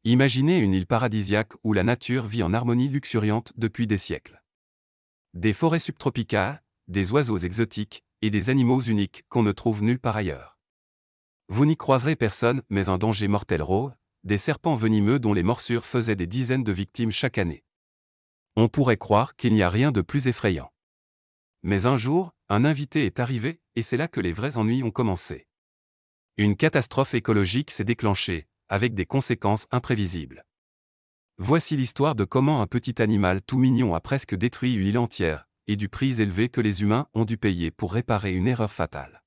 Imaginez une île paradisiaque où la nature vit en harmonie luxuriante depuis des siècles. Des forêts subtropicales, des oiseaux exotiques et des animaux uniques qu'on ne trouve nulle part ailleurs. Vous n'y croiserez personne, mais un danger mortel rôde, des serpents venimeux dont les morsures faisaient des dizaines de victimes chaque année. On pourrait croire qu'il n'y a rien de plus effrayant. Mais un jour, un invité est arrivé, et c'est là que les vrais ennuis ont commencé. Une catastrophe écologique s'est déclenchée, avec des conséquences imprévisibles. Voici l'histoire de comment un petit animal tout mignon a presque détruit une île entière, et du prix élevé que les humains ont dû payer pour réparer une erreur fatale.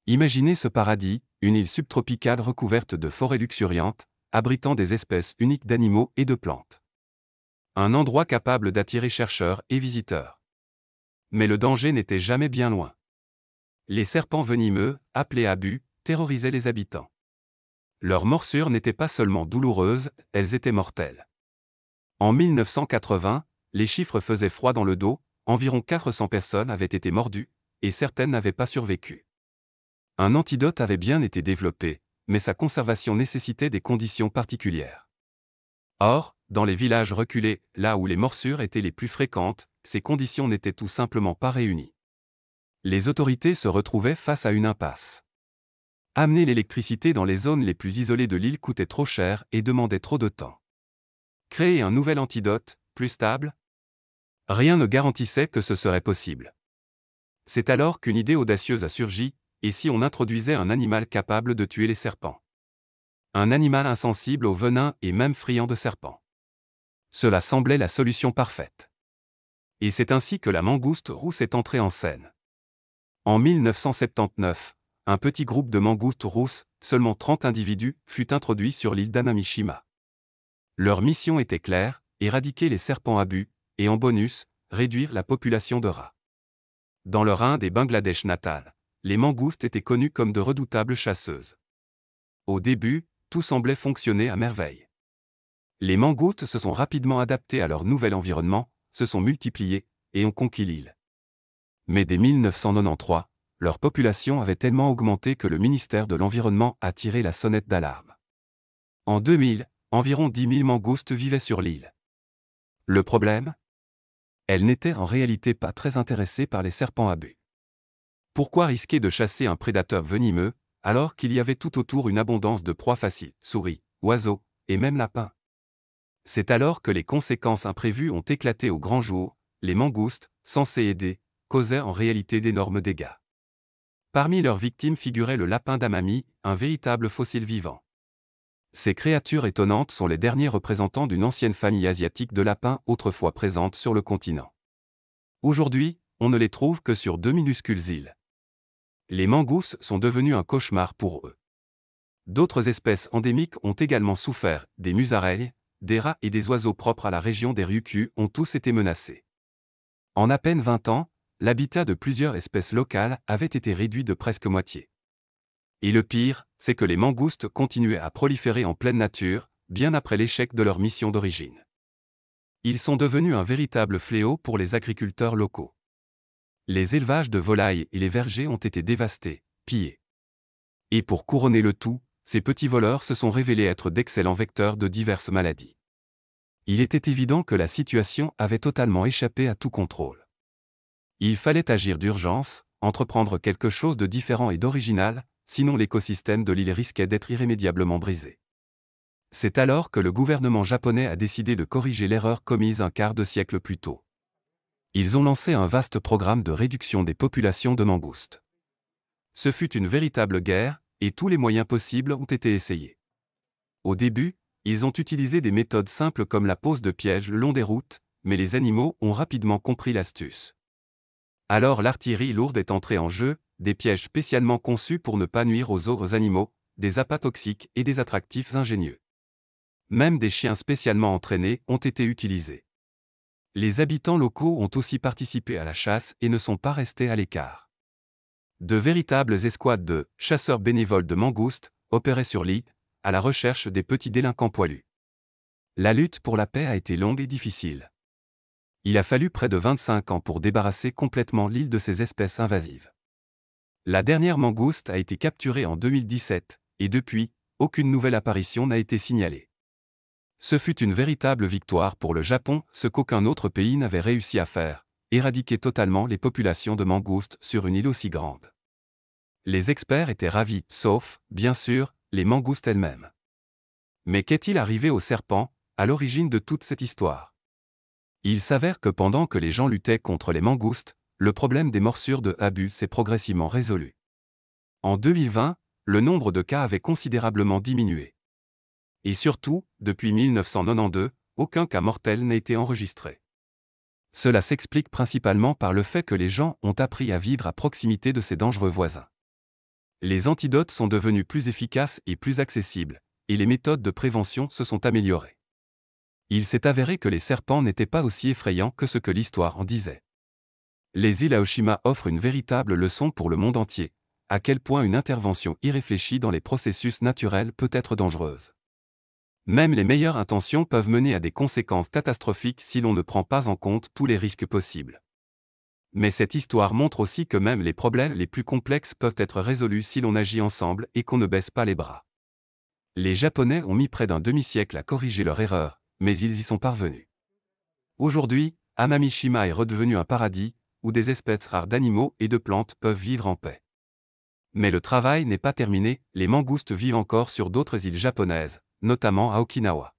Imaginez ce paradis, une île subtropicale recouverte de forêts luxuriantes, abritant des espèces uniques d'animaux et de plantes. Un endroit capable d'attirer chercheurs et visiteurs. Mais le danger n'était jamais bien loin. Les serpents venimeux, appelés abus, terrorisaient les habitants. Leurs morsures n'étaient pas seulement douloureuses, elles étaient mortelles. En 1980, les chiffres faisaient froid dans le dos, environ 400 personnes avaient été mordues, et certaines n'avaient pas survécu. Un antidote avait bien été développé, mais sa conservation nécessitait des conditions particulières. Or, dans les villages reculés, là où les morsures étaient les plus fréquentes, ces conditions n'étaient tout simplement pas réunies. Les autorités se retrouvaient face à une impasse. Amener l'électricité dans les zones les plus isolées de l'île coûtait trop cher et demandait trop de temps. Créer un nouvel antidote, plus stable? Rien ne garantissait que ce serait possible. C'est alors qu'une idée audacieuse a surgi, et si on introduisait un animal capable de tuer les serpents? Un animal insensible au venin et même friand de serpents. Cela semblait la solution parfaite. Et c'est ainsi que la mangouste rousse est entrée en scène. En 1979, un petit groupe de mangoustes rousses, seulement 30 individus, fut introduit sur l'île d'Anamishima. Leur mission était claire, éradiquer les serpents abus, et en bonus, réduire la population de rats. Dans leur Inde et Bangladesh natal, les mangoustes étaient connues comme de redoutables chasseuses. Au début, tout semblait fonctionner à merveille. Les mangoustes se sont rapidement adaptées à leur nouvel environnement, se sont multipliées, et ont conquis l'île. Mais dès 1993, leur population avait tellement augmenté que le ministère de l'Environnement a tiré la sonnette d'alarme. En 2000, environ 10 000 mangoustes vivaient sur l'île. Le problème? Elles n'étaient en réalité pas très intéressées par les serpents abus. Pourquoi risquer de chasser un prédateur venimeux, alors qu'il y avait tout autour une abondance de proies faciles, souris, oiseaux, et même lapins? C'est alors que les conséquences imprévues ont éclaté au grand jour, les mangoustes, censées aider, causaient en réalité d'énormes dégâts. Parmi leurs victimes figurait le lapin d'Amami, un véritable fossile vivant. Ces créatures étonnantes sont les derniers représentants d'une ancienne famille asiatique de lapins autrefois présente sur le continent. Aujourd'hui, on ne les trouve que sur 2 minuscules îles. Les mangoustes sont devenus un cauchemar pour eux. D'autres espèces endémiques ont également souffert, des musaraignes, des rats et des oiseaux propres à la région des Ryukyu ont tous été menacés. En à peine 20 ans, l'habitat de plusieurs espèces locales avait été réduit de presque moitié. Et le pire, c'est que les mangoustes continuaient à proliférer en pleine nature, bien après l'échec de leur mission d'origine. Ils sont devenus un véritable fléau pour les agriculteurs locaux. Les élevages de volailles et les vergers ont été dévastés, pillés. Et pour couronner le tout, ces petits voleurs se sont révélés être d'excellents vecteurs de diverses maladies. Il était évident que la situation avait totalement échappé à tout contrôle. Il fallait agir d'urgence, entreprendre quelque chose de différent et d'original, sinon l'écosystème de l'île risquait d'être irrémédiablement brisé. C'est alors que le gouvernement japonais a décidé de corriger l'erreur commise un quart de siècle plus tôt. Ils ont lancé un vaste programme de réduction des populations de mangoustes. Ce fut une véritable guerre, et tous les moyens possibles ont été essayés. Au début, ils ont utilisé des méthodes simples comme la pose de pièges le long des routes, mais les animaux ont rapidement compris l'astuce. Alors l'artillerie lourde est entrée en jeu, des pièges spécialement conçus pour ne pas nuire aux autres animaux, des appâts toxiques et des attractifs ingénieux. Même des chiens spécialement entraînés ont été utilisés. Les habitants locaux ont aussi participé à la chasse et ne sont pas restés à l'écart. De véritables escouades de « chasseurs bénévoles de mangoustes » opéraient sur l'île, à la recherche des petits délinquants poilus. La lutte pour la paix a été longue et difficile. Il a fallu près de 25 ans pour débarrasser complètement l'île de ces espèces invasives. La dernière mangouste a été capturée en 2017, et depuis, aucune nouvelle apparition n'a été signalée. Ce fut une véritable victoire pour le Japon, ce qu'aucun autre pays n'avait réussi à faire, éradiquer totalement les populations de mangoustes sur une île aussi grande. Les experts étaient ravis, sauf, bien sûr, les mangoustes elles-mêmes. Mais qu'est-il arrivé aux serpents, à l'origine de toute cette histoire? Il s'avère que pendant que les gens luttaient contre les mangoustes, le problème des morsures de habus s'est progressivement résolu. En 2020, le nombre de cas avait considérablement diminué. Et surtout, depuis 1992, aucun cas mortel n'a été enregistré. Cela s'explique principalement par le fait que les gens ont appris à vivre à proximité de ces dangereux voisins. Les antidotes sont devenus plus efficaces et plus accessibles, et les méthodes de prévention se sont améliorées. Il s'est avéré que les serpents n'étaient pas aussi effrayants que ce que l'histoire en disait. Les îles Aoshima offrent une véritable leçon pour le monde entier, à quel point une intervention irréfléchie dans les processus naturels peut être dangereuse. Même les meilleures intentions peuvent mener à des conséquences catastrophiques si l'on ne prend pas en compte tous les risques possibles. Mais cette histoire montre aussi que même les problèmes les plus complexes peuvent être résolus si l'on agit ensemble et qu'on ne baisse pas les bras. Les Japonais ont mis près d'un demi-siècle à corriger leur erreur, mais ils y sont parvenus. Aujourd'hui, Amamishima est redevenu un paradis, où des espèces rares d'animaux et de plantes peuvent vivre en paix. Mais le travail n'est pas terminé, les mangoustes vivent encore sur d'autres îles japonaises, notamment à Okinawa.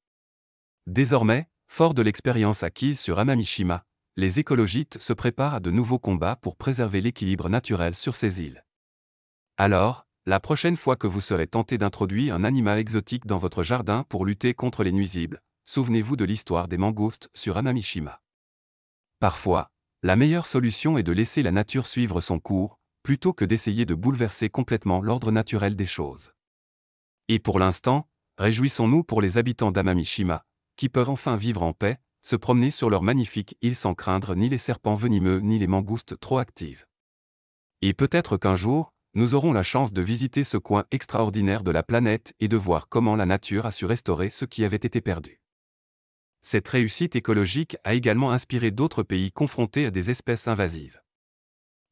Désormais, fort de l'expérience acquise sur Amamishima, les écologistes se préparent à de nouveaux combats pour préserver l'équilibre naturel sur ces îles. Alors, la prochaine fois que vous serez tenté d'introduire un animal exotique dans votre jardin pour lutter contre les nuisibles, souvenez-vous de l'histoire des mangoustes sur Amamishima. Parfois, la meilleure solution est de laisser la nature suivre son cours, plutôt que d'essayer de bouleverser complètement l'ordre naturel des choses. Et pour l'instant, réjouissons-nous pour les habitants d'Amamishima, qui peuvent enfin vivre en paix, se promener sur leur magnifique île sans craindre ni les serpents venimeux ni les mangoustes trop actives. Et peut-être qu'un jour, nous aurons la chance de visiter ce coin extraordinaire de la planète et de voir comment la nature a su restaurer ce qui avait été perdu. Cette réussite écologique a également inspiré d'autres pays confrontés à des espèces invasives.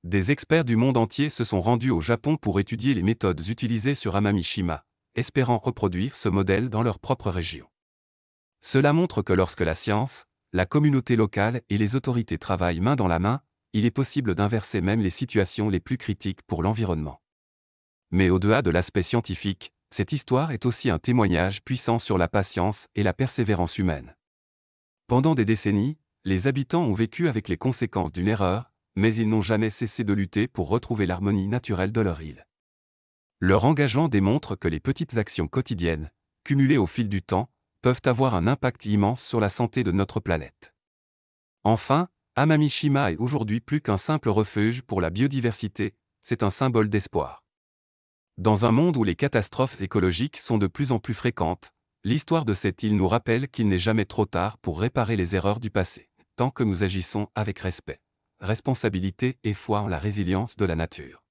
Des experts du monde entier se sont rendus au Japon pour étudier les méthodes utilisées sur Amamishima, espérant reproduire ce modèle dans leur propre région. Cela montre que lorsque la science, la communauté locale et les autorités travaillent main dans la main, il est possible d'inverser même les situations les plus critiques pour l'environnement. Mais au-delà de l'aspect scientifique, cette histoire est aussi un témoignage puissant sur la patience et la persévérance humaine. Pendant des décennies, les habitants ont vécu avec les conséquences d'une erreur, mais ils n'ont jamais cessé de lutter pour retrouver l'harmonie naturelle de leur île. Leur engagement démontre que les petites actions quotidiennes, cumulées au fil du temps, peuvent avoir un impact immense sur la santé de notre planète. Enfin, Amamishima est aujourd'hui plus qu'un simple refuge pour la biodiversité, c'est un symbole d'espoir. Dans un monde où les catastrophes écologiques sont de plus en plus fréquentes, l'histoire de cette île nous rappelle qu'il n'est jamais trop tard pour réparer les erreurs du passé, tant que nous agissons avec respect, responsabilité et foi en la résilience de la nature.